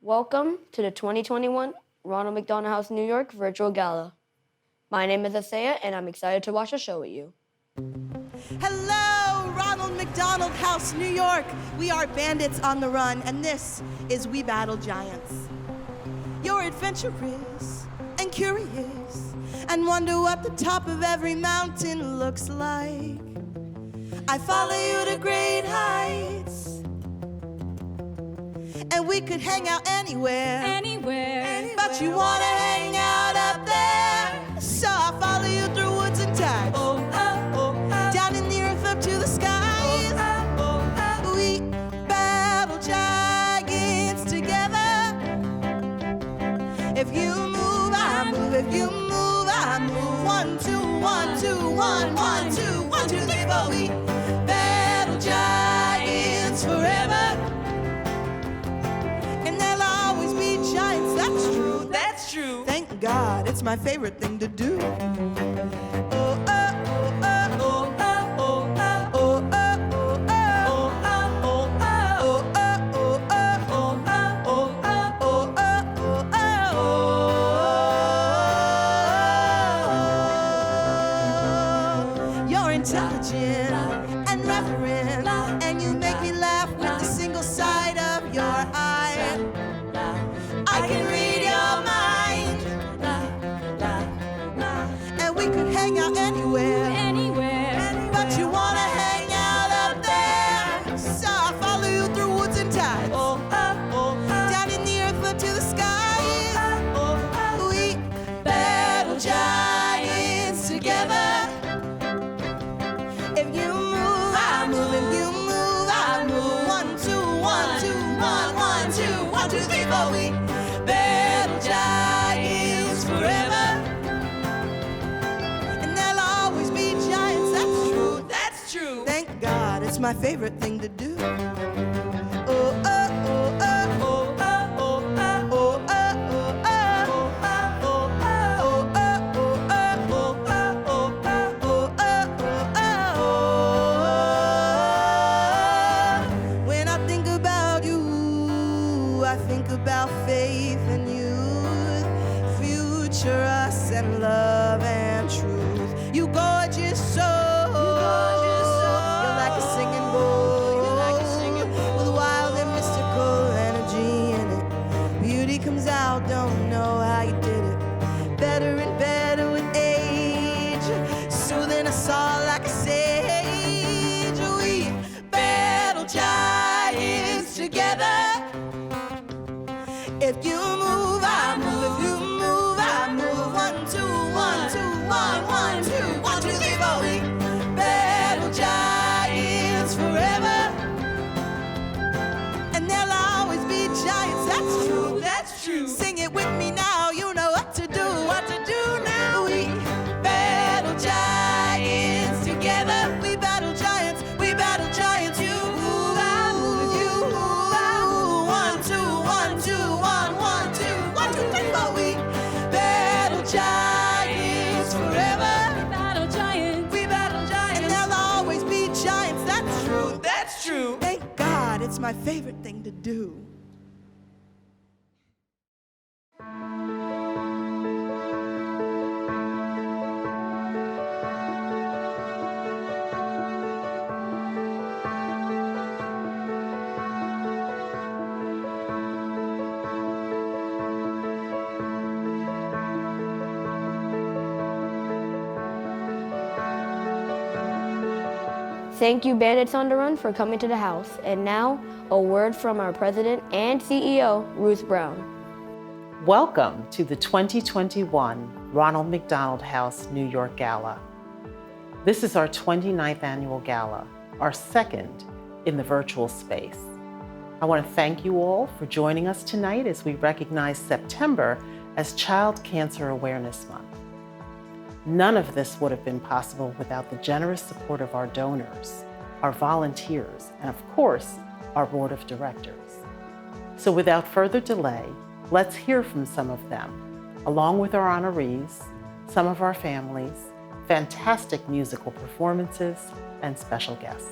Welcome to the 2021 Ronald McDonald House, New York Virtual Gala. My name is Asaya, and I'm excited to watch the show with you. Hello, Ronald McDonald House, New York. We are bandits on the run, and this is We Battle Giants. You're adventurous and curious and wonder what the top of every mountain looks like. I follow you to great heights, and we could hang out anywhere. But you wanna hang out up there, so I follow you through woods and tides. Down in the earth up to the skies. We battle giants together. If you move, I move. If you move, I move. 1, 2, 1, 2, 1, 1, 2, 1, 2, 3, 4. We battle giants forever. And there'll always be giants. That's true. That's true. Thank God, it's my favorite thing to do. Intelligent and reverent, and you make me laugh with a single side of your eye. I can read your mind, and we could hang out anywhere. But you wanna hang out up there, so I follow you through woods and tides. Down in the earth up to the skies. We battle giants together. If you move, I move. If you move, I move. 1, 2, 1, 2, 1, 1, 2, 1, 2, 3, 4. We battle giants forever. And there'll always be giants. That's true. That's true. Thank God, it's my favorite thing to do. I think about faith and youth, future us and love and truth. You gorgeous soul, you're like a singing bowl, with wild and mystical energy in it. Beauty comes out, don't know how you did it. Better and better with age, soothing us all like a sage. We battle giants together. If you move, I move. If you move, I move. 1, 2, 1, 2, 1, 1, 2, 1, 2, 3, 4. We battle giants forever. And there'll always be giants. That's true. That's true. Sing it with me now. You know what to do. What to do now. We battle giants together. We battle giants. We battle giants. You move, I move. You move, I move. 1, 2, 1, 2, 1, 1, 2, 1, 2, 3, 4. We battle giants forever. We battle giants. And there'll always be giants. That's true. That's true. Thank God, it's my favorite thing to do. Thank you, Bandits on the Run, for coming to the house. And now, a word from our president and CEO, Ruth Brown. Welcome to the 2021 Ronald McDonald House, New York Gala. This is our 29th annual gala, our second in the virtual space. I want to thank you all for joining us tonight as we recognize September as Child Cancer Awareness Month. None of this would have been possible without the generous support of our donors, our volunteers, and of course, our board of directors. So without further delay, let's hear from some of them, along with our honorees, some of our families, fantastic musical performances, and special guests.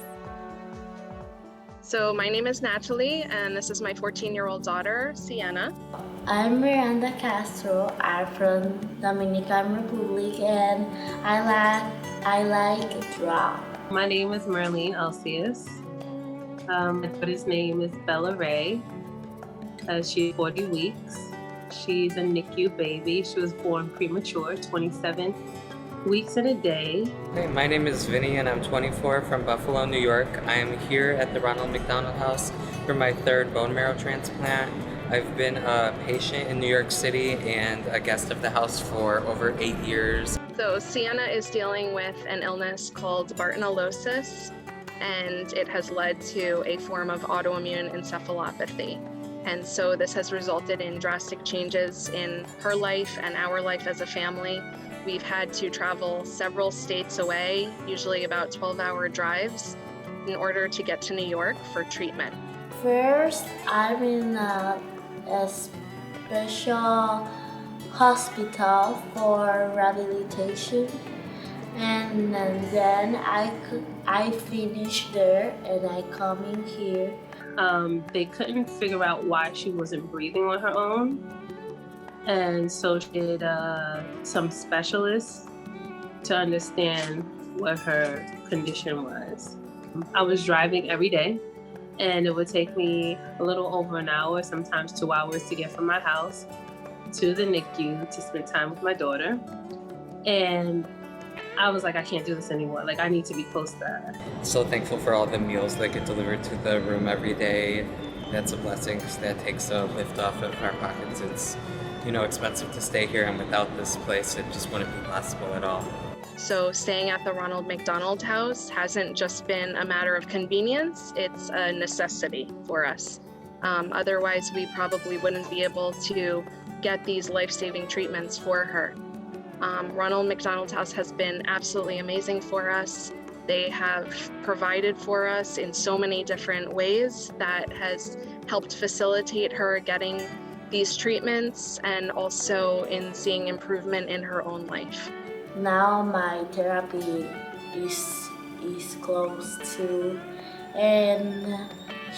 So my name is Natalie, and this is my 14-year-old daughter, Sienna. I'm Miranda Castro. I'm from Dominican Republic, and I like drop. My name is Marlene Alcius. My daughter's name is Bella Ray. She's 40 weeks. She's a NICU baby. She was born premature, 27 weeks and a day. Hey, my name is Vinny and I'm 24 from Buffalo, New York. I am here at the Ronald McDonald House for my 3rd bone marrow transplant. I've been a patient in New York City and a guest of the house for over 8 years. So Sienna is dealing with an illness called Bartonellosis, and it has led to a form of autoimmune encephalopathy. And so this has resulted in drastic changes in her life and our life as a family. We've had to travel several states away, usually about 12-hour drives, in order to get to New York for treatment. First, I'm in a special hospital for rehabilitation, and then I finished there and I come in here. They couldn't figure out why she wasn't breathing on her own. And so she did some specialists to understand what her condition was. I was driving every day, and it would take me a little over an hour, sometimes 2 hours, to get from my house to the NICU to spend time with my daughter. And I was like, I can't do this anymore. Like, I need to be close to her. So thankful for all the meals that get delivered to the room every day. That's a blessing because that takes a lift off of our pockets. It's, expensive to stay here, and without this place, it just wouldn't be possible at all. So staying at the Ronald McDonald House hasn't just been a matter of convenience, it's a necessity for us. Otherwise, we probably wouldn't be able to get these life-saving treatments for her. Ronald McDonald House has been absolutely amazing for us. They have provided for us in so many different ways that has helped facilitate her getting these treatments and also in seeing improvement in her own life. Now my therapy is close to, and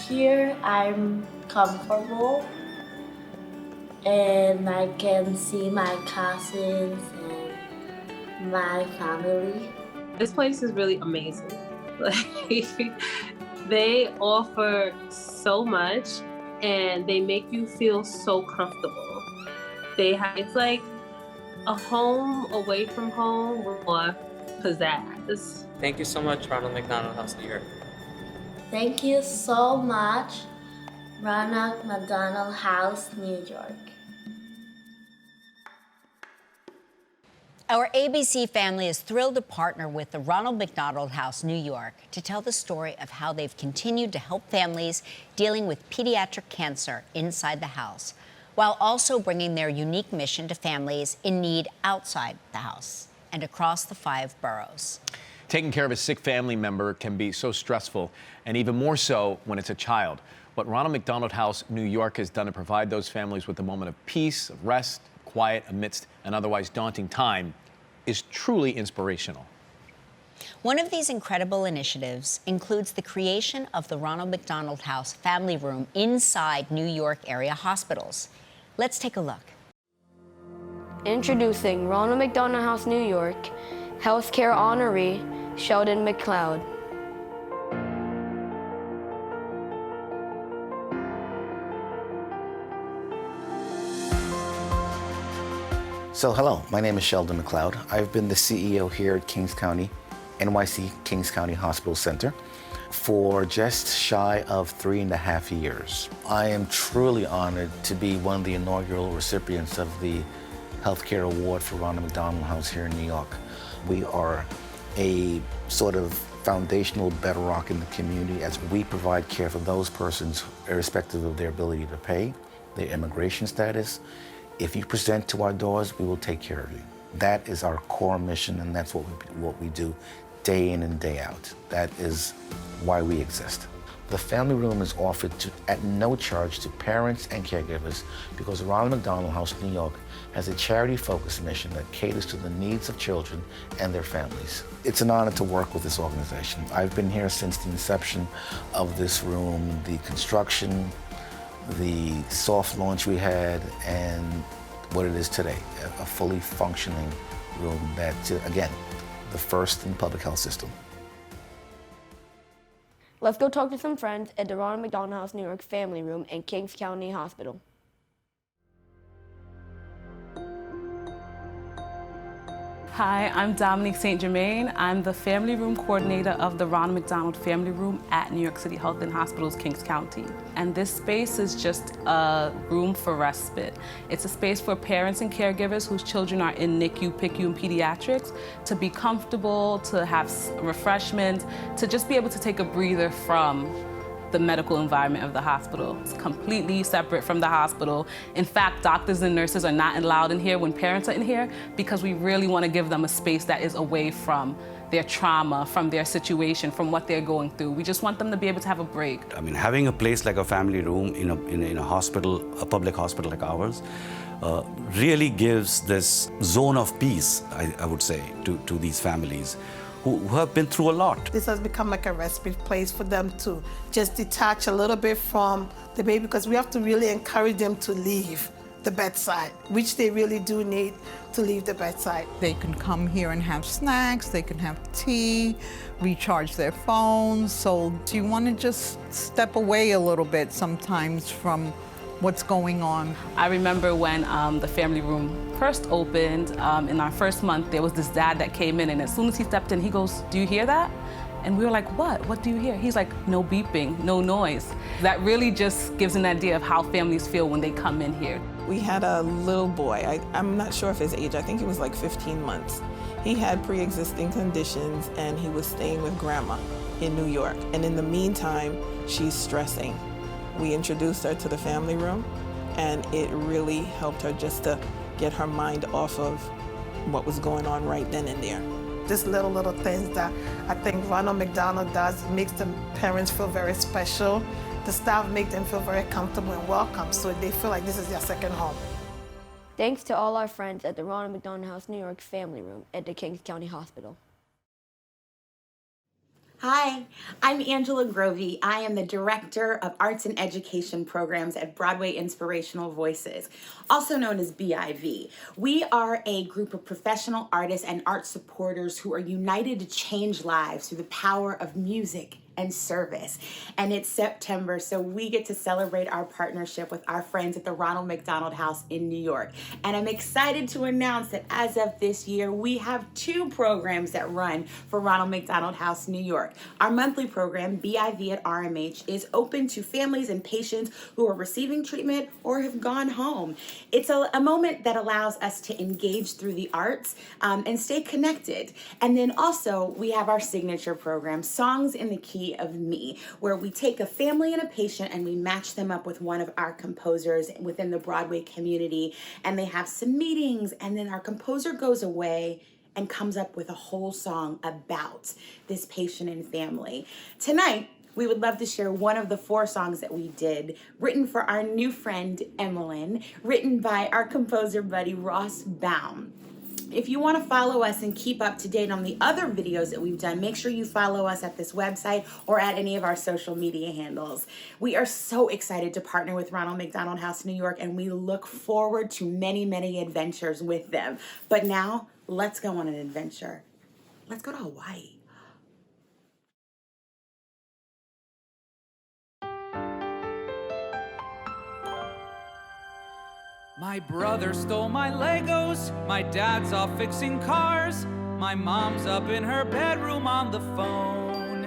here I'm comfortable and I can see my cousins and my family. This place is really amazing. Like, they offer so much and they make you feel so comfortable. It's like a home away from home with more pizzazz. Thank you so much, Ronald McDonald House, New York. Thank you so much, Ronald McDonald House, New York. Our ABC family is thrilled to partner with the Ronald McDonald House, New York, to tell the story of how they've continued to help families dealing with pediatric cancer inside the house, while also bringing their unique mission to families in need outside the house and across the 5 boroughs. Taking care of a sick family member can be so stressful, and even more so when it's a child. What Ronald McDonald House, New York has done to provide those families with a moment of peace, of rest, quiet amidst an otherwise daunting time is truly inspirational. One of these incredible initiatives includes the creation of the Ronald McDonald House Family Room inside New York area hospitals. Let's take a look. Introducing Ronald McDonald House, New York, Healthcare Honoree, Sheldon McLeod. So hello, my name is Sheldon McLeod. I've been the CEO here at Kings County, NYC Kings County Hospital Center for just shy of 3.5 years. I am truly honored to be one of the inaugural recipients of the Healthcare Award for Ronald McDonald House here in New York. We are a sort of foundational bedrock in the community as we provide care for those persons irrespective of their ability to pay, their immigration status. If you present to our doors, we will take care of you. That is our core mission, and that's what we do day in and day out. That is why we exist. The family room is offered at no charge to parents and caregivers because Ronald McDonald House, New York has a charity-focused mission that caters to the needs of children and their families. It's an honor to work with this organization. I've been here since the inception of this room, the construction, the soft launch we had, and what it is today, a fully functioning room that, again, the first in the public health system. Let's go talk to some friends at the Ronald McDonald House, New York Family Room in Kings County Hospital. Hi, I'm Dominique St. Germain. I'm the Family Room Coordinator of the Ronald McDonald Family Room at New York City Health and Hospitals, Kings County. And this space is just a room for respite. It's a space for parents and caregivers whose children are in NICU, PICU, and pediatrics to be comfortable, to have refreshment, to just be able to take a breather from the medical environment of the hospital. It's completely separate from the hospital. In fact, doctors and nurses are not allowed in here when parents are in here because we really want to give them a space that is away from their trauma, from their situation, from what they're going through. We just want them to be able to have a break. I mean, having a place like a family room in a hospital, a public hospital like ours, really gives this zone of peace, I would say, to these families who have been through a lot. This has become like a respite place for them to just detach a little bit from the baby, because we have to really encourage them to leave the bedside, which they really do need to leave the bedside. They can come here and have snacks, they can have tea, recharge their phones. So you want to just step away a little bit sometimes from what's going on. I remember when the family room first opened, in our first month, there was this dad that came in, and as soon as he stepped in, he goes, "Do you hear that?" And we were like, "What? What do you hear?" He's like, "No beeping, no noise." That really just gives an idea of how families feel when they come in here. We had a little boy, I'm not sure of his age, I think he was like 15 months. He had pre-existing conditions and he was staying with grandma in New York. And in the meantime, she's stressing. We introduced her to the family room, and it really helped her just to get her mind off of what was going on right then and there. Just little things that I think Ronald McDonald does makes the parents feel very special. The staff make them feel very comfortable and welcome, so they feel like this is their second home. Thanks to all our friends at the Ronald McDonald House, New York Family Room at the Kings County Hospital. Hi, I'm Angela Grovey. I am the Director of Arts and Education Programs at Broadway Inspirational Voices, also known as BIV. We are a group of professional artists and art supporters who are united to change lives through the power of music and service. And it's September, so we get to celebrate our partnership with our friends at the Ronald McDonald House in New York. And I'm excited to announce that as of this year, we have 2 programs that run for Ronald McDonald House New York. Our monthly program, BIV at RMH, is open to families and patients who are receiving treatment or have gone home. It's a moment that allows us to engage through the arts and stay connected. And then also, we have our signature program, Songs in the Key of Me, where we take a family and a patient and we match them up with one of our composers within the Broadway community, and they have some meetings, and then our composer goes away and comes up with a whole song about this patient and family. Tonight, we would love to share one of the 4 songs that we did, written for our new friend, Emmeline, written by our composer buddy, Ross Baum. If you want to follow us and keep up to date on the other videos that we've done, make sure you follow us at this website or at any of our social media handles. We are so excited to partner with Ronald McDonald House New York, and we look forward to many, many adventures with them. But now, let's go on an adventure. Let's go to Hawaii. My brother stole my Legos, my dad's off fixing cars, my mom's up in her bedroom on the phone.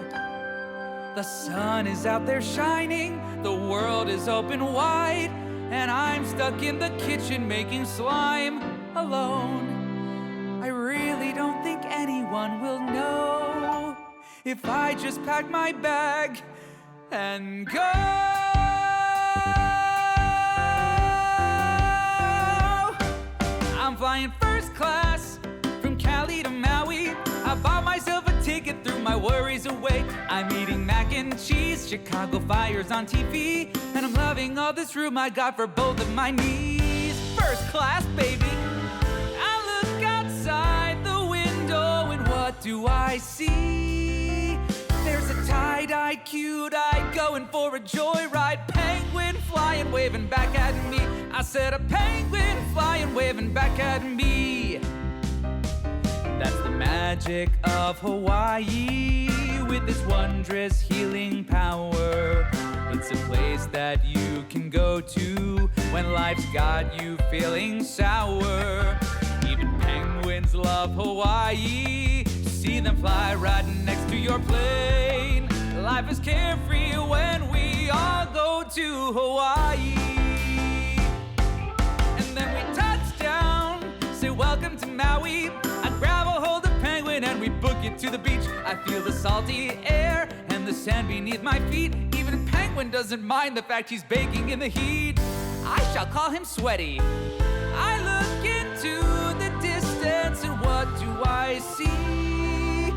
The sun is out there shining, the world is open wide, and I'm stuck in the kitchen making slime alone. I really don't think anyone will know if I just pack my bag and go. I'm flying first class from Cali to Maui. I bought myself a ticket, threw my worries away. I'm eating mac and cheese. Chicago Fire's on TV, and I'm loving all this room I got for both of my knees. First class, baby. I look outside the window, and what do I see? There's a tie-dye, cute-eyed, going for a joyride penguin flying, waving back at me. I said a penguin flying, waving back at me. That's the magic of Hawaii, with its wondrous healing power. It's a place that you can go to when life's got you feeling sour. Even penguins love Hawaii. See them fly right next to your plane. Life is carefree when we all go to Hawaii. And then we touch down, say welcome to Maui. I grab a hold of penguin and we book it to the beach. I feel the salty air and the sand beneath my feet. Even penguin doesn't mind the fact he's baking in the heat. I shall call him Sweaty. I look into the distance and what do I see?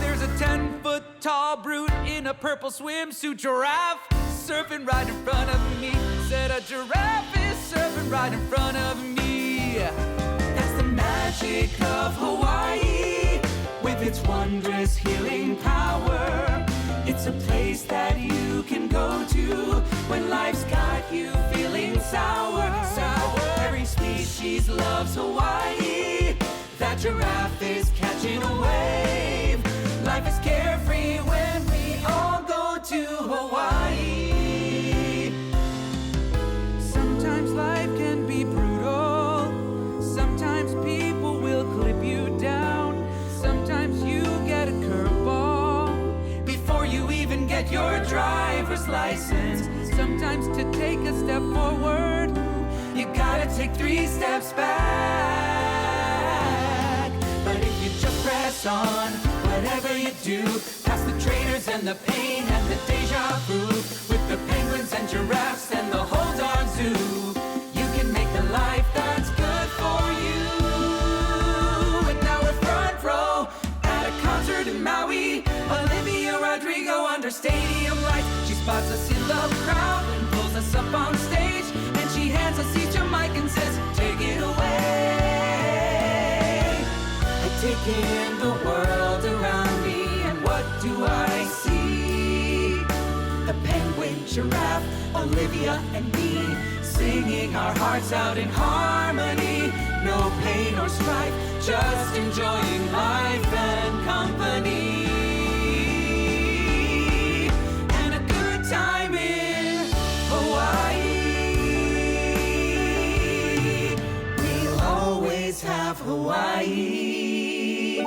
There's a 10-foot-tall brute in a purple swimsuit. Giraffe surfing right in front of me. Said a giraffe is surfing right in front of me. That's the magic of Hawaii, with its wondrous healing power. It's a place that you can go to when life's got you feeling sour. Every species loves Hawaii. That giraffe is catching a wave. Life is carefree when we all go to Hawaii. Sometimes life can be brutal. Sometimes people will clip you down. Sometimes you get a curveball before you even get your driver's license. Sometimes to take a step forward, you gotta take 3 steps back. But if you just press on, whatever you do, past the traitors and the pain and the deja vu, with the penguins and giraffes and the whole darn zoo, you can make the life that's good for you. And now we're front row at a concert in Maui. Olivia Rodrigo under stadium lights. She spots us in the crowd and pulls us up on stage, and she hands us each a mic and says, take it away. I take in the world around me, and what do I see? The penguin, giraffe, Olivia and me, singing our hearts out in harmony. No pain or strife, just enjoying life and company. And a good time in Hawaii. We'll always have Hawaii.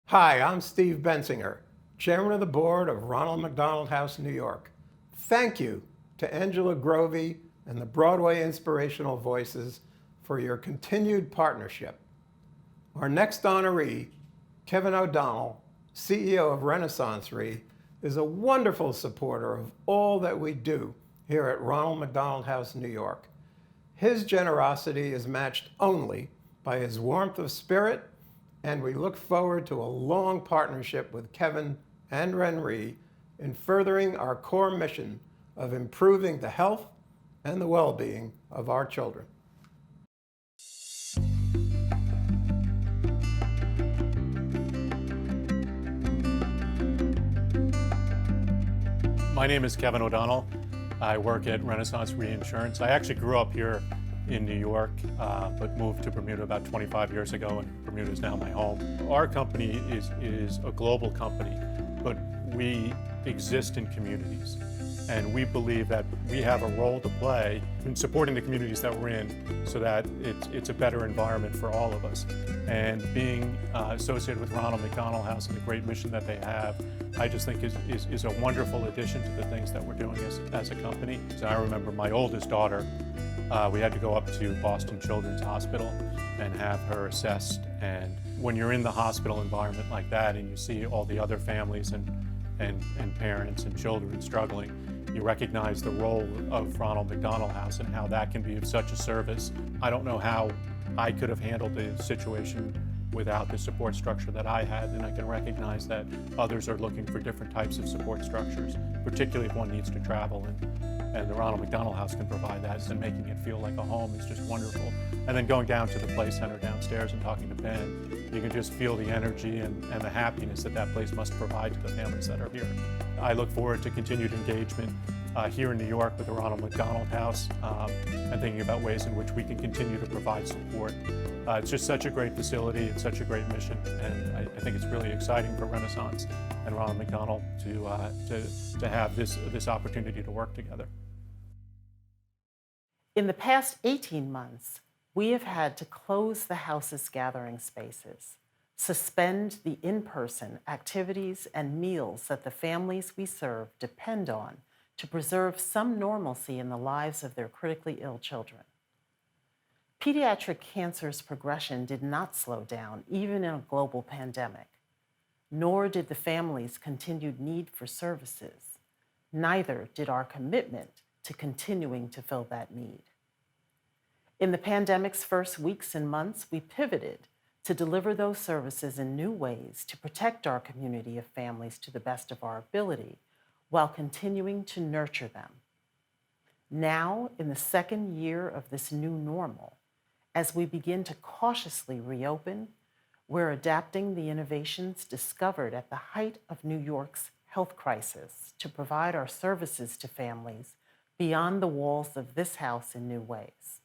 Hi, I'm Steve Bensinger, Chairman of the Board of Ronald McDonald House, New York. Thank you to Angela Grovey and the Broadway Inspirational Voices for your continued partnership. Our next honoree, Kevin O'Donnell, CEO of Renaissance-Re, is a wonderful supporter of all that we do here at Ronald McDonald House, New York. His generosity is matched only by his warmth of spirit, and we look forward to a long partnership with Kevin and Ren-Re in furthering our core mission of improving the health and the well-being of our children. My name is Kevin O'Donnell. I work at Renaissance Reinsurance. I actually grew up here in New York, but moved to Bermuda about 25 years ago, and Bermuda is now my home. Our company is a global company, but we exist in communities. And we believe that we have a role to play in supporting the communities that we're in so that it's a better environment for all of us. And being associated with Ronald McDonald House and the great mission that they have, I just think is a wonderful addition to the things that we're doing as a company. So I remember my oldest daughter, we had to go up to Boston Children's Hospital and have her assessed. And when you're in the hospital environment like that and you see all the other families and parents and children struggling, you recognize the role of Ronald McDonald House and how that can be of such a service. I don't know how I could have handled the situation without the support structure that I had, and I can recognize that others are looking for different types of support structures, particularly if one needs to travel, and the Ronald McDonald House can provide that, and making it feel like a home is just wonderful. And then going down to the play center downstairs and talking to Ben, you can just feel the energy and the happiness that place must provide to the families that are here. I look forward to continued engagement here in New York with the Ronald McDonald House and thinking about ways in which we can continue to provide support. It's just such a great facility, it's such a great mission, and I think it's really exciting for Renaissance and Ronald McDonald to have this opportunity to work together. In the past 18 months, we have had to close the house's gathering spaces, suspend the in-person activities and meals that the families we serve depend on to preserve some normalcy in the lives of their critically ill children. Pediatric cancer's progression did not slow down, even in a global pandemic, nor did the family's continued need for services. Neither did our commitment to continuing to fill that need. In the pandemic's first weeks and months, we pivoted to deliver those services in new ways to protect our community of families to the best of our ability, while continuing to nurture them. Now, in the second year of this new normal, as we begin to cautiously reopen, we're adapting the innovations discovered at the height of New York's health crisis to provide our services to families beyond the walls of this house in new ways.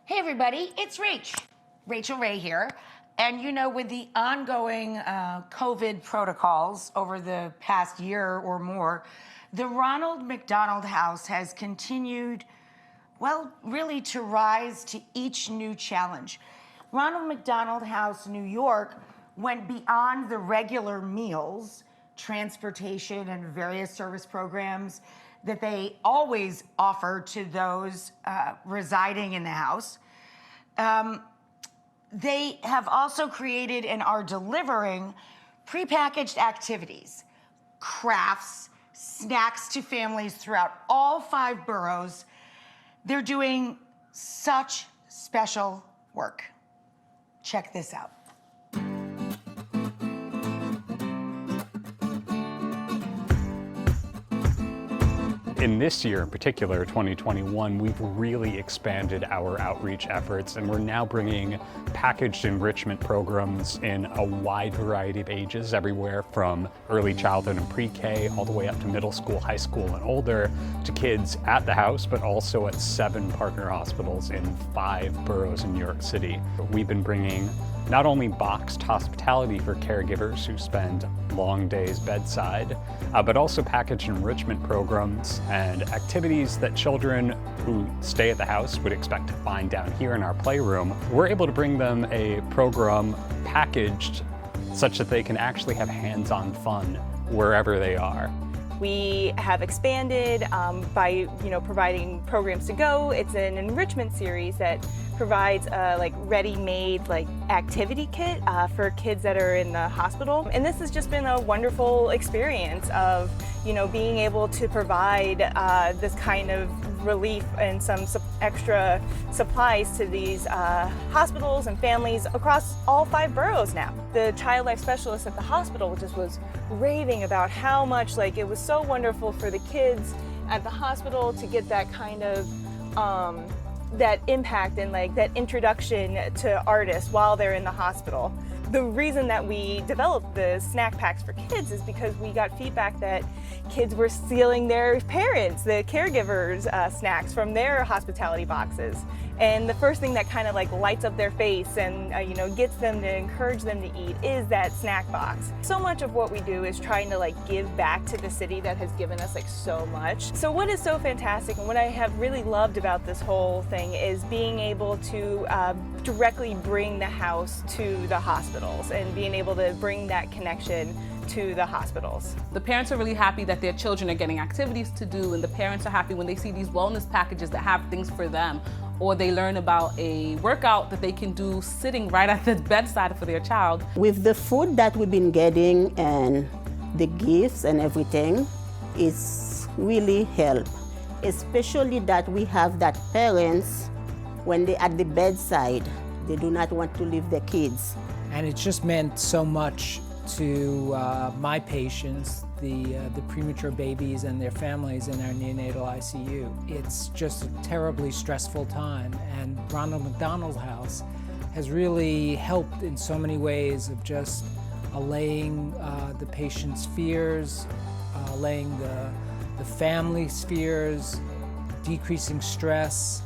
Hey everybody, it's Rachel Ray here. And you know, with the ongoing COVID protocols over the past year or more, the Ronald McDonald House has continued, well, really to rise to each new challenge. Ronald McDonald House New York went beyond the regular meals, transportation, and various service programs that they always offer to those residing in the house. They have also created and are delivering prepackaged activities, crafts, snacks to families throughout all 5 boroughs. They're doing such special work. Check this out. In this year in particular, 2021, we've really expanded our outreach efforts, and we're now bringing packaged enrichment programs in a wide variety of ages, everywhere from early childhood and pre-K all the way up to middle school, high school, and older, to kids at the house, but also at 7 partner hospitals in 5 boroughs in New York City. We've been bringing not only boxed hospitality for caregivers who spend long days bedside, but also packaged enrichment programs and activities that children who stay at the house would expect to find down here in our playroom. We're able to bring them a program packaged such that they can actually have hands-on fun wherever they are. We have expanded by providing programs to go. It's an enrichment series that provides a ready-made activity kit for kids that are in the hospital. And this has just been a wonderful experience of being able to provide this kind of relief and some extra supplies to these hospitals and families across all 5 boroughs now. The child life specialist at the hospital just was raving about how much it was so wonderful for the kids at the hospital to get that kind of that impact and that introduction to artists while they're in the hospital. The reason that we developed the snack packs for kids is because we got feedback that kids were stealing their parents, the caregivers, snacks from their hospitality boxes. And the first thing that kind of lights up their face and gets them to encourage them to eat is that snack box. So much of what we do is trying to give back to the city that has given us so much. So what is so fantastic and what I have really loved about this whole thing is being able to directly bring the house to the hospitals and being able to bring that connection to the hospitals. The parents are really happy that their children are getting activities to do, and the parents are happy when they see these wellness packages that have things for them, or they learn about a workout that they can do sitting right at the bedside for their child. With the food that we've been getting and the gifts and everything, it's really help. Especially that we have that parents, when they're at the bedside, They do not want to leave their kids. And it's just meant so much to my patients, the premature babies and their families in our neonatal ICU. It's just a terribly stressful time, and Ronald McDonald House has really helped in so many ways of just allaying the patient's fears, allaying the family's fears, decreasing stress,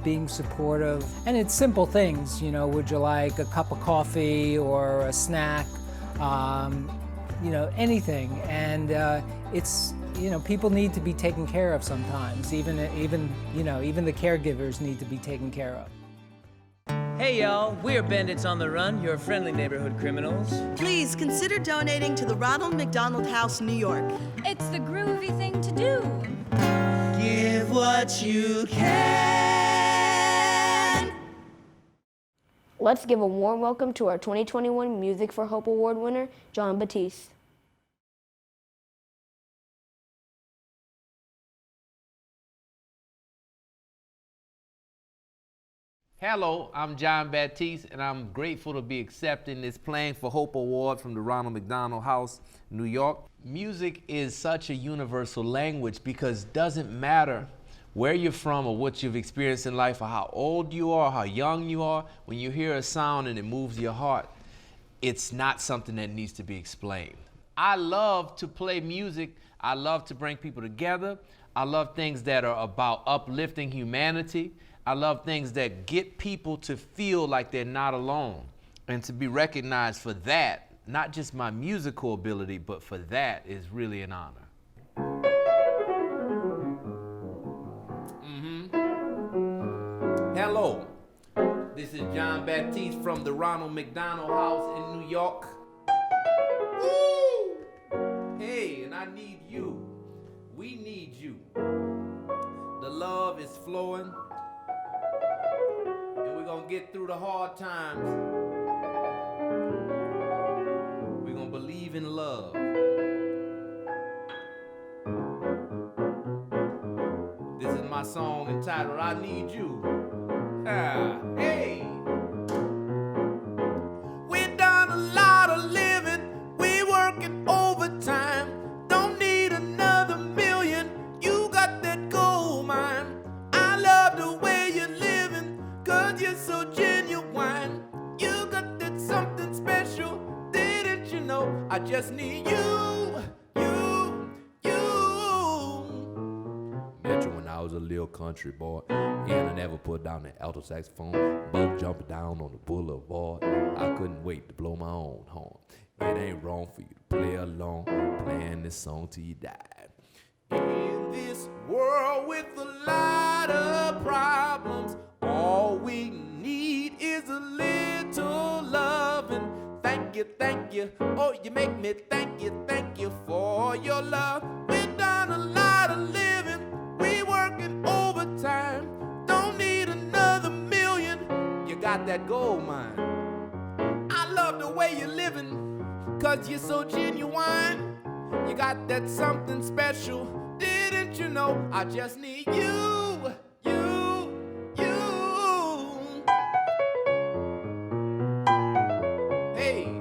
being supportive. And it's simple things, you know, would you like a cup of coffee or a snack? You know, anything. And it's, you know, people need to be taken care of sometimes. Even the caregivers need to be taken care of. Hey y'all, we're Bandits on the Run, your friendly neighborhood criminals. Please consider donating to the Ronald McDonald House, New York. It's the groovy thing to do. Give what you can. Let's give a warm welcome to our 2021 Music for Hope Award winner, John Batiste. Hello, I'm John Batiste, and I'm grateful to be accepting this Playing for Hope Award from the Ronald McDonald House, New York. Music is such a universal language because it doesn't matter where you're from or what you've experienced in life or how old you are, how young you are. When you hear a sound and it moves your heart, it's not something that needs to be explained. I love to play music. I love to bring people together. I love things that are about uplifting humanity. I love things that get people to feel like they're not alone, and to be recognized for that, not just my musical ability, but for that is really an honor. Hello, this is John Batiste from the Ronald McDonald House in New York. Woo! Hey, and I need you. We need you. The love is flowing. We're gonna get through the hard times. We're gonna believe in love. This is my song entitled, I Need You. Hey! We done a lot of living, we working overtime. Don't need another million, you got that gold mine. I love the way you're living, 'cause you're so genuine. You got that something special, didn't you know? I just need you. Met you when I was a little country boy, and I never put down the alto saxophone, bug jumping down on the boulevard. I couldn't wait to blow my own horn. It ain't wrong for you to play along, playing this song till you die. In this world with a lot of problems, all we need is a little loving. Thank you, oh, you make me thank you for your love. We've done a lot of living, we working overtime. Don't need another million, you got that gold mine. I love the way you're living, 'cause you're so genuine. You got that something special, didn't you know? I just need you. Hey.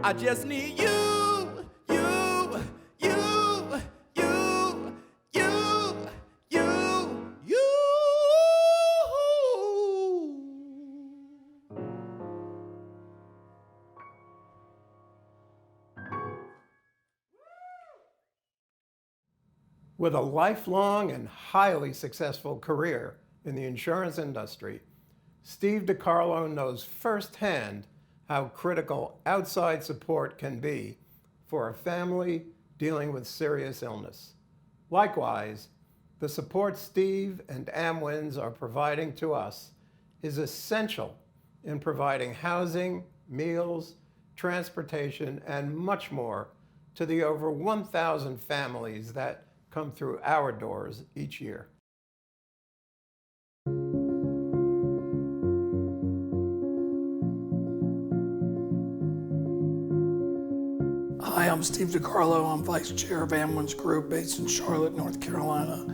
I just need you. With a lifelong and highly successful career in the insurance industry, Steve DiCarlo knows firsthand how critical outside support can be for a family dealing with serious illness. Likewise, the support Steve and Amwins are providing to us is essential in providing housing, meals, transportation, and much more to the over 1,000 families that come through our doors each year. Hi, I'm Steve DiCarlo. I'm Vice Chair of Amwins Group based in Charlotte, North Carolina.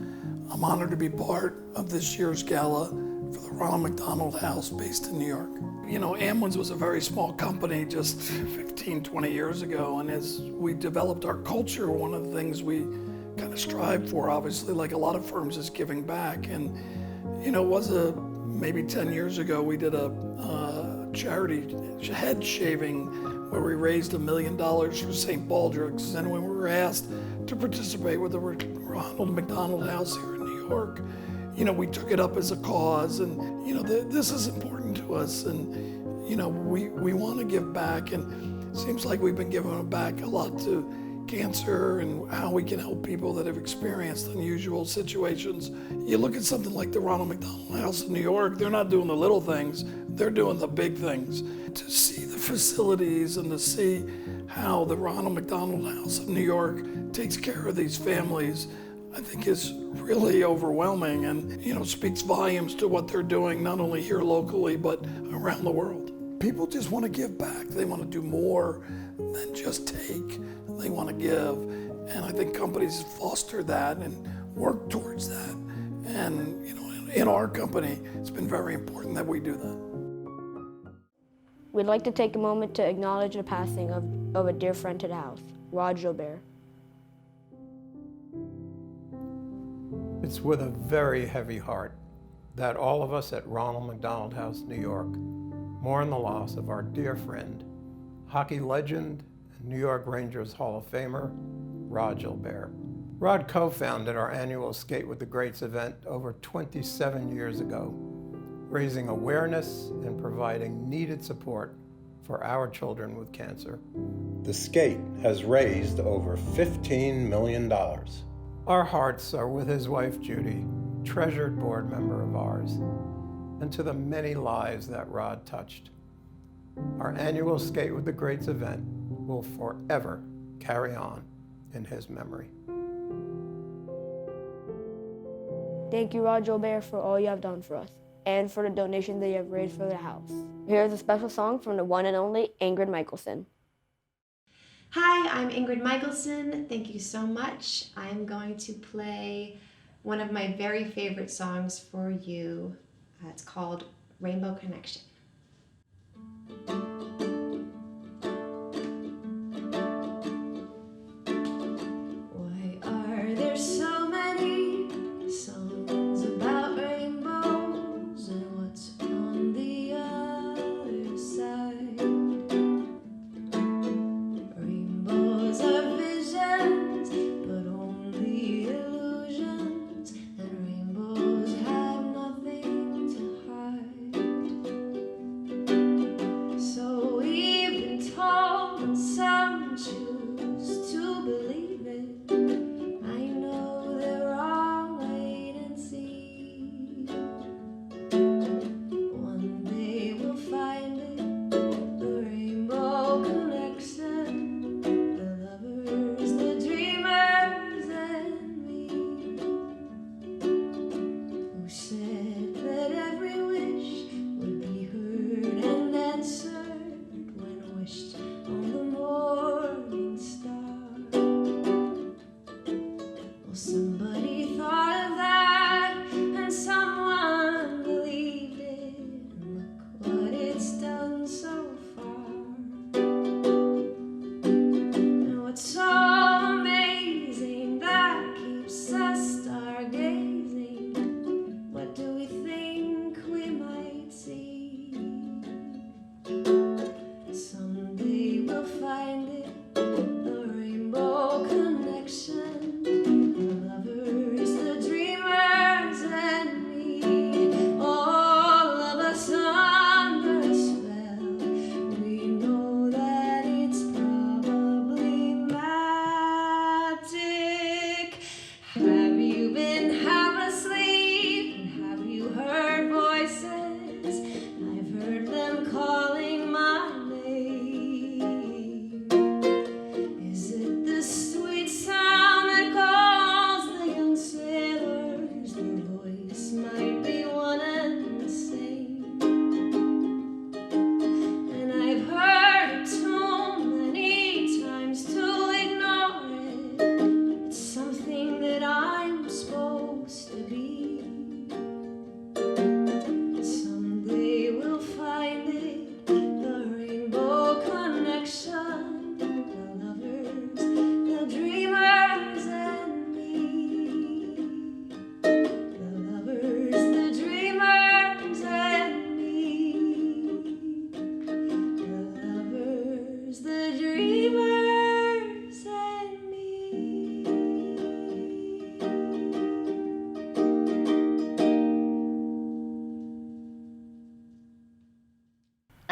I'm honored to be part of this year's gala for the Ronald McDonald House based in New York. You know, Amwins was a very small company just 15, 20 years ago, and as we developed our culture, one of the things we kind of strive for, obviously, like a lot of firms, is giving back. And, you know, maybe 10 years ago, we did a charity head shaving where we raised $1 million for St. Baldrick's. And when we were asked to participate with the Ronald McDonald House here in New York, you know, we took it up as a cause, and, you know, this is important to us, and, you know, we want to give back, and it seems like we've been giving back a lot to cancer and how we can help people that have experienced unusual situations. You look at something like the Ronald McDonald House in New York, they're not doing the little things, they're doing the big things. To see the facilities and to see how the Ronald McDonald House of New York takes care of these families, I think is really overwhelming, and, you know, speaks volumes to what they're doing, not only here locally, but around the world. People just want to give back. They want to do more than just take. They want to give. And I think companies foster that and work towards that. And, you know, in our company, it's been very important that we do that. We'd like to take a moment to acknowledge the passing of a dear friend to the house, Rod Gilbert. It's with a very heavy heart that all of us at Ronald McDonald House, New York, mourn the loss of our dear friend, hockey legend and New York Rangers Hall of Famer, Rod Gilbert. Rod co-founded our annual Skate with the Greats event over 27 years ago, raising awareness and providing needed support for our children with cancer. The skate has raised over $15 million. Our hearts are with his wife, Judy, treasured board member of ours, and to the many lives that Rod touched. Our annual Skate with the Greats event will forever carry on in his memory. Thank you, Rod Gilbert, for all you have done for us and for the donations that you have raised for the house. Here's a special song from the one and only Ingrid Michaelson. Hi, I'm Ingrid Michaelson. Thank you so much. I'm going to play one of my very favorite songs for you. It's called Rainbow Connection. Why are there so many songs about rainbows and what's on the other side? Rainbows are visions, but only illusions, and rainbows have nothing to hide.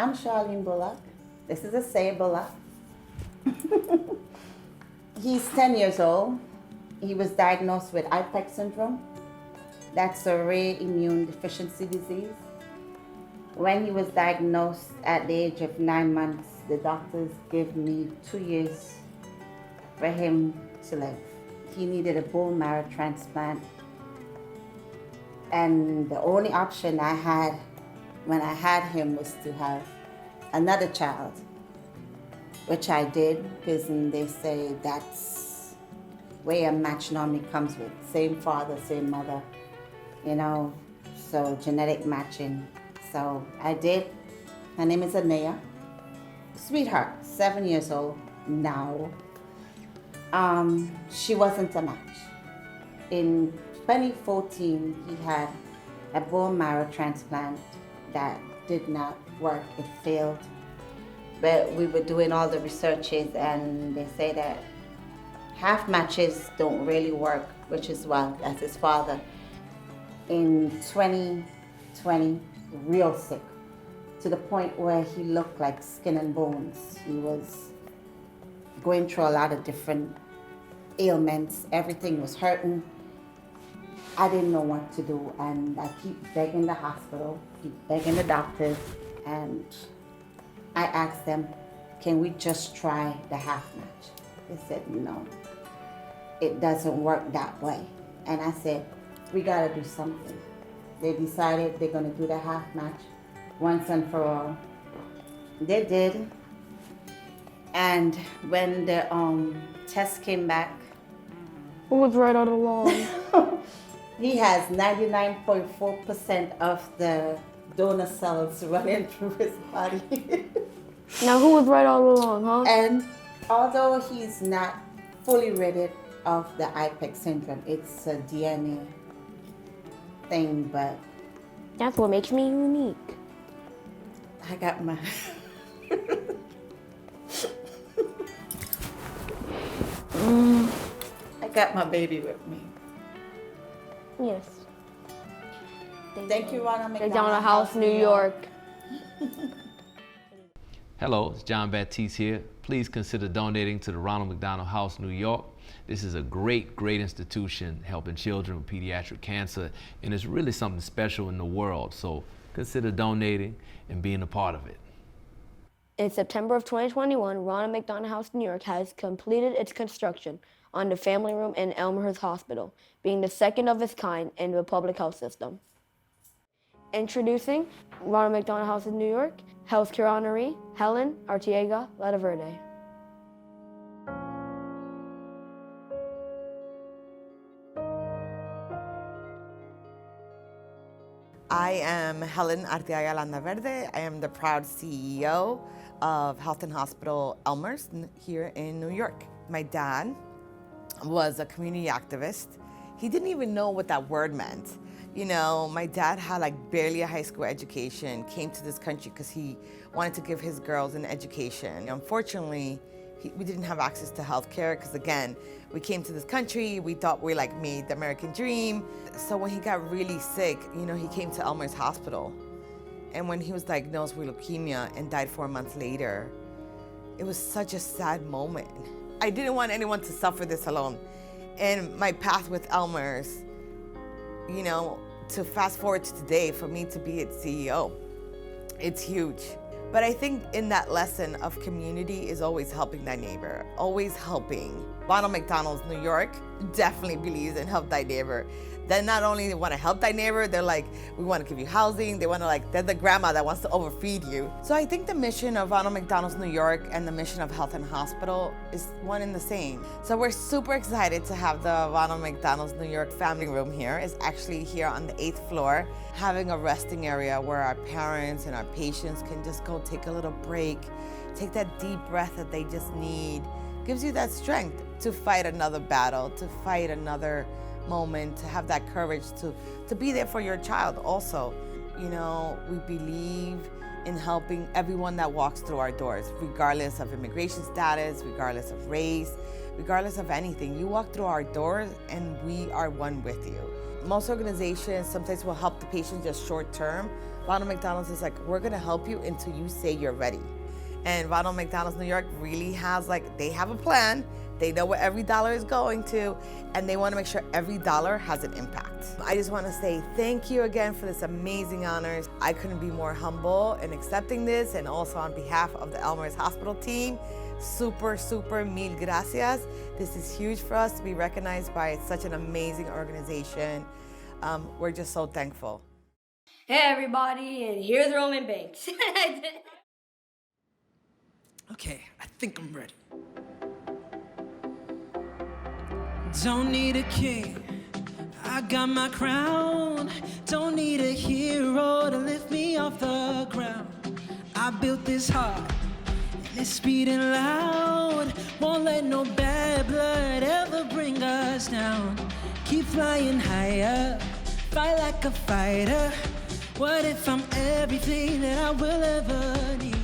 I'm Charlene Bullock. This is Asaya Bullock. He's 10 years old. He was diagnosed with IPEC syndrome. That's a rare immune deficiency disease. When he was diagnosed at the age of 9 months, the doctors gave me 2 years for him to live. He needed a bone marrow transplant. And the only option I had when I had him was to have another child, which I did, because they say that's where a match normally comes with. Same father, same mother, you know, so genetic matching. So I did. Her name is Anea. Sweetheart, 7 years old now. She wasn't a match. In 2014, he had a bone marrow transplant that did not work. It failed. But we were doing all the researches, and they say that half matches don't really work, which is well, as his father. In 2020, real sick, to the point where he looked like skin and bones. He was going through a lot of different ailments. Everything was hurting. I didn't know what to do, and I keep begging the hospital, keep begging the doctors, and I asked them, can we just try the half match? They said, no, it doesn't work that way. And I said, we gotta do something. They decided they're gonna do the half match once and for all. They did. And when the test came back, who was right all along? He has 99.4% of the donor cells running through his body. Now, who was right all along, huh? And although he's not fully rid of the IPEC syndrome, it's a DNA thing, but that's what makes me unique. I got my I got my baby with me. Yes. Thank you, Ronald McDonald McDonald House, New York. Hello, it's John Baptiste here. Please consider donating to the Ronald McDonald House, New York. This is a great, great institution helping children with pediatric cancer, and it's really something special in the world. So consider donating and being a part of it. In September of 2021, Ronald McDonald House, New York has completed its construction on the family room in Elmhurst Hospital, being the second of its kind in the public health system. Introducing Ronald McDonald House in New York, Healthcare Honoree, Helen Artiega Lataverde. I am Helen Arteaga Landaverde. I am the proud CEO of Health and Hospital Elmhurst here in New York. My dad was a community activist. He didn't even know what that word meant. You know, my dad had like barely a high school education, came to this country because he wanted to give his girls an education. Unfortunately, we didn't have access to healthcare because, again, we came to this country, we thought we like made the American dream. So when he got really sick, you know, he came to Elmhurst Hospital. And when he was diagnosed with leukemia and died 4 months later, it was such a sad moment. I didn't want anyone to suffer this alone. And my path with Elmhurst, you know, to fast forward to today, for me to be its CEO, it's huge. But I think in that lesson of community is always helping thy neighbor, always helping. Ronald McDonald's New York definitely believes in help thy neighbor. They not only want to help thy neighbor, they're like, we want to give you housing. They want to they're the grandma that wants to overfeed you. So I think the mission of Ronald McDonald's New York and the mission of Health and Hospital is one and the same. So we're super excited to have the Ronald McDonald's New York family room here. It's actually here on the 8th floor, having a resting area where our parents and our patients can just go take a little break, take that deep breath that they just need. Gives you that strength to fight another battle, to fight another moment, to have that courage to be there for your child also. You know, we believe in helping everyone that walks through our doors, regardless of immigration status, regardless of race, regardless of anything. You walk through our doors and we are one with you. Most organizations sometimes will help the patient just short term. Ronald McDonald's is like, we're gonna help you until you say you're ready. And Ronald McDonald's New York really has they have a plan. They know where every dollar is going to, and they wanna make sure every dollar has an impact. I just wanna say thank you again for this amazing honor. I couldn't be more humble in accepting this, and also on behalf of the Elmhurst Hospital team, super, super mil gracias. This is huge for us to be recognized by such an amazing organization. We're just so thankful. Hey everybody, and here's Roman Banks. Okay, I think I'm ready. Don't need a king, I got my crown. Don't need a hero to lift me off the ground. I built this heart, and it's beating loud. Won't let no bad blood ever bring us down. Keep flying higher, fight like a fighter. What if I'm everything that I will ever need?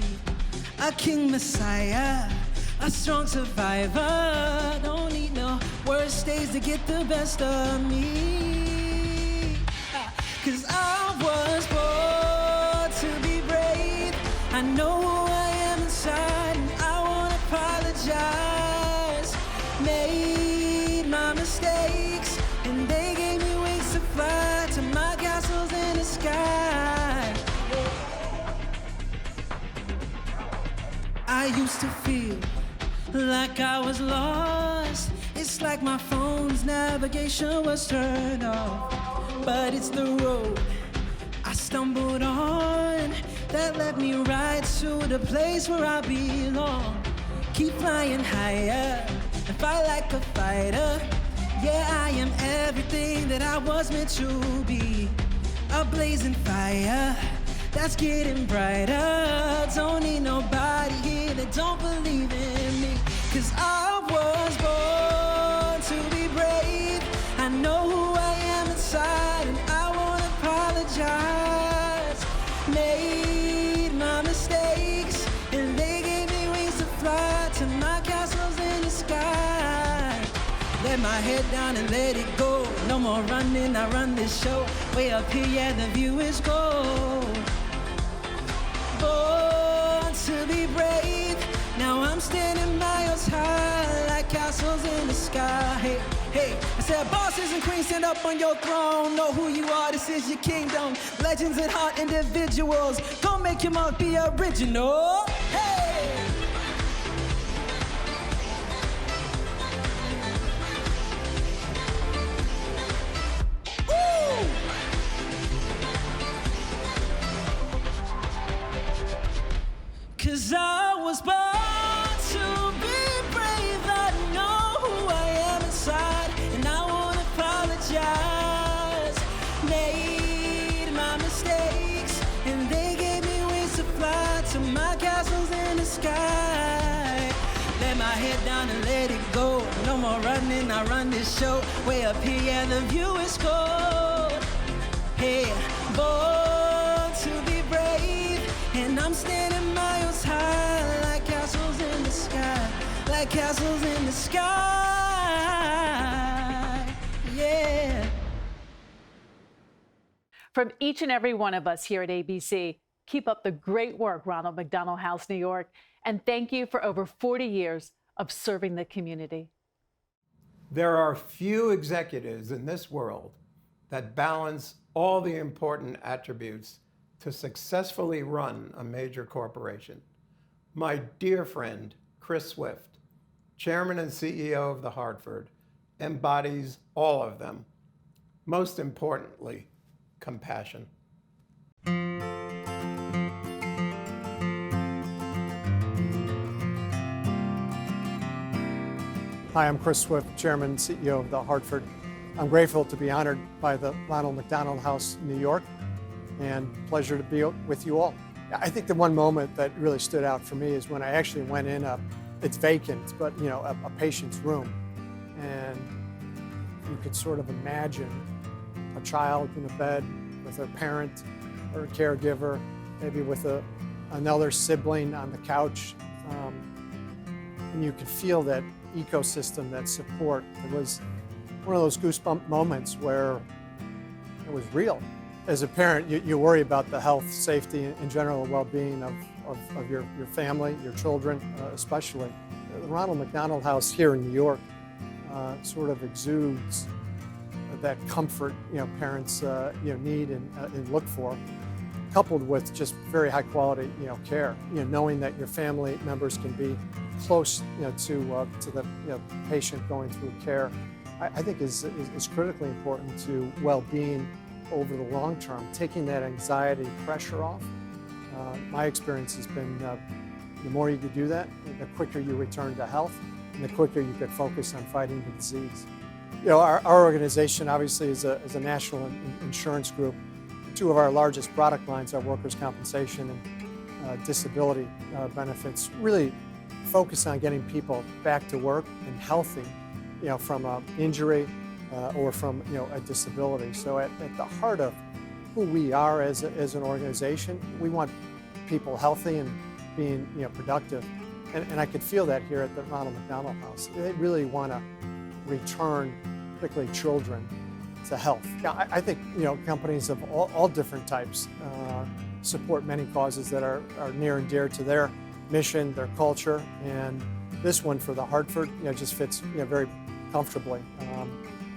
A king messiah, a strong survivor. Don't need no worst days to get the best of me. 'Cause I was born to be brave. I know who I am inside, and I won't apologize. Made my mistakes, and they gave me wings to fly to my castles in the sky. I used to feel like I was lost. It's like my phone's navigation was turned off. But it's the road I stumbled on that led me right to the place where I belong. Keep flying higher and fight like a fighter. Yeah, I am everything that I was meant to be. A blazing fire that's getting brighter. Don't need nobody here that don't believe in me. 'Cause I was born to be brave. I know who I am inside, and I won't apologize. Made my mistakes, and they gave me wings to fly to my castles in the sky. Let my head down and let it go. No more running, I run this show. Way up here, yeah, the view is gold. Born to be brave. Now I'm standing miles high, like castles in the sky. Hey, hey, I said bosses and queens, stand up on your throne. Know who you are, this is your kingdom. Legends and heart individuals. Go make your mark, be original. Hey! Woo! 'Cause I was born to be brave. I know who I am inside, and I won't apologize. Made my mistakes, and they gave me wings to fly to my castles in the sky. Let my head down and let it go. No more running, I run this show. Way up here, yeah, the view is gold. Hey, born to be brave, and I'm standing miles high, like castles in the sky, like castles in the sky, yeah. From each and every one of us here at ABC, keep up the great work, Ronald McDonald House, New York, and thank you for over 40 years of serving the community. There are few executives in this world that balance all the important attributes to successfully run a major corporation. My dear friend, Chris Swift, Chairman and CEO of the Hartford, embodies all of them. Most importantly, compassion. Hi, I'm Chris Swift, Chairman and CEO of the Hartford. I'm grateful to be honored by the Ronald McDonald House, New York, and pleasure to be with you all. I think the one moment that really stood out for me is when I actually went in it's vacant, but a patient's room, and you could sort of imagine a child in a bed with a parent or a caregiver, maybe with another sibling on the couch, and you could feel that ecosystem, that support. It was one of those goosebump moments where it was real. As a parent, you worry about the health, safety, and general well-being of your family, your children especially. The Ronald McDonald House here in New York sort of exudes that comfort parents need and look for, coupled with just very high quality care. Knowing that your family members can be close to the patient going through care, I think is critically important to well-being over the long term, taking that anxiety pressure off. My experience has been the more you could do that, the quicker you return to health, and the quicker you could focus on fighting the disease. Our organization obviously is a national insurance group. Two of our largest product lines are workers' compensation and disability benefits, really focus on getting people back to work and healthy, from an injury or from a disability. So at the heart of who we are as an organization, we want people healthy and being productive. And I could feel that here at the Ronald McDonald House. They really want to return, particularly children, to health. I think companies of all different types support many causes that are near and dear to their mission, their culture, and this one for the Hartford just fits very comfortably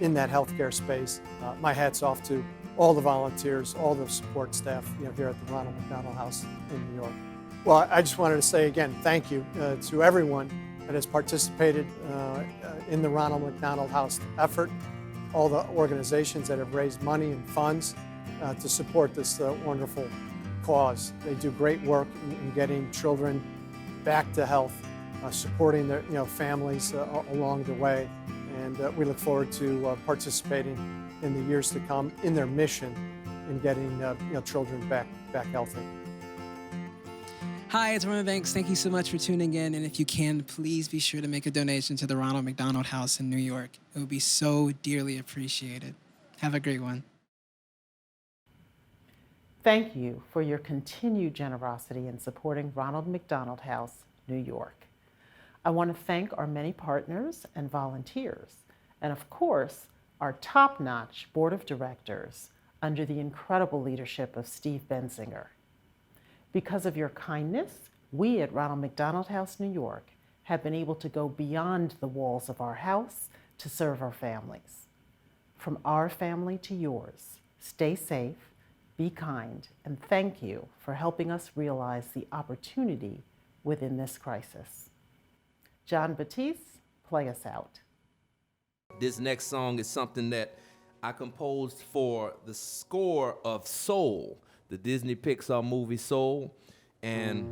in that healthcare space. My hat's off to all the volunteers, all the support staff here at the Ronald McDonald House in New York. Well, I just wanted to say again, thank you to everyone that has participated in the Ronald McDonald House effort, all the organizations that have raised money and funds to support this wonderful cause. They do great work in getting children back to health, supporting their families along the way, and we look forward to participating in the years to come in their mission in getting children back healthy. Hi, it's Roman Banks. Thank you so much for tuning in. And if you can, please be sure to make a donation to the Ronald McDonald House in New York. It would be so dearly appreciated. Have a great one. Thank you for your continued generosity in supporting Ronald McDonald House, New York. I want to thank our many partners and volunteers, and of course, our top-notch board of directors under the incredible leadership of Steve Bensinger. Because of your kindness, we at Ronald McDonald House, New York, have been able to go beyond the walls of our house to serve our families. From our family to yours, stay safe, be kind, and thank you for helping us realize the opportunity within this crisis. John Batiste, play us out. This next song is something that I composed for the score of Soul, the Disney Pixar movie Soul, and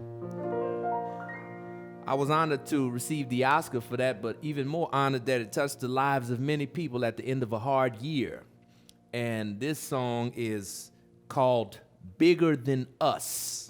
I was honored to receive the Oscar for that, but even more honored that it touched the lives of many people at the end of a hard year. And this song is called Bigger Than Us.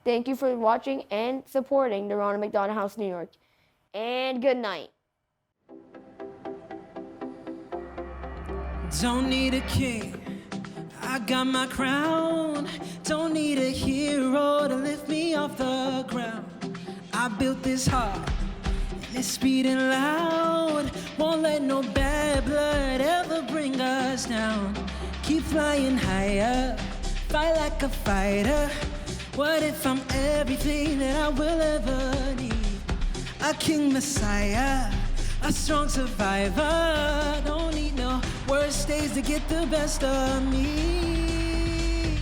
Thank you for watching and supporting the Ronald McDonald House, New York. And good night. Don't need a king, I got my crown. Don't need a hero to lift me off the ground. I built this heart, and it's beating loud. Won't let no bad blood ever bring us down. Keep flying higher, fight like a fighter. What if I'm everything that I will ever need? A king messiah, a strong survivor. Don't need no worst days to get the best of me.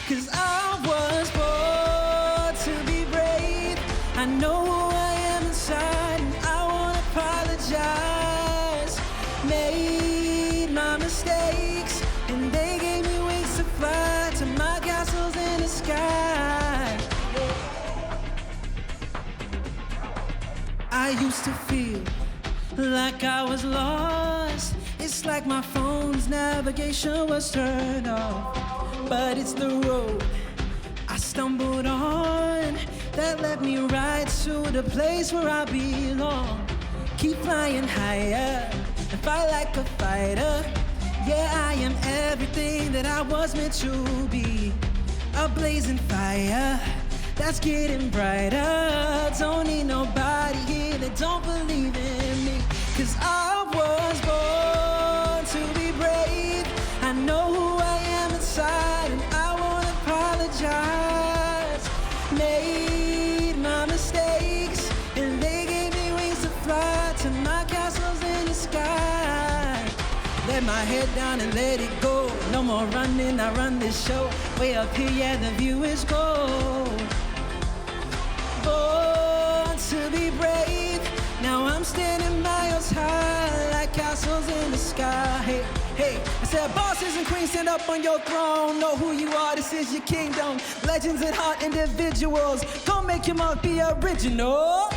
'Cause I was born to be brave. I know who I am inside, and I won't apologize. Made my mistakes, and they gave me wings to fly to my castles in the sky. I used to feel like I was lost. It's like my phone's navigation was turned off. But it's the road I stumbled on that led me right to the place where I belong. Keep flying higher and fight like a fighter. Yeah, I am everything that I was meant to be. A blazing fire that's getting brighter. Don't need nobody here that don't believe in me. 'Cause I was born to be brave. I know who I am inside, and I won't apologize. Made my mistakes, and they gave me wings to fly to my castles in the sky. Let my head down and let it go. No more running, I run this show. Way up here, yeah, the view is gold. Born to be brave. Now I'm standing miles high like castles in the sky. Hey, hey, I said bosses and queens, stand up on your throne. Know who you are, this is your kingdom. Legends at heart, individuals. Don't make your mark be original.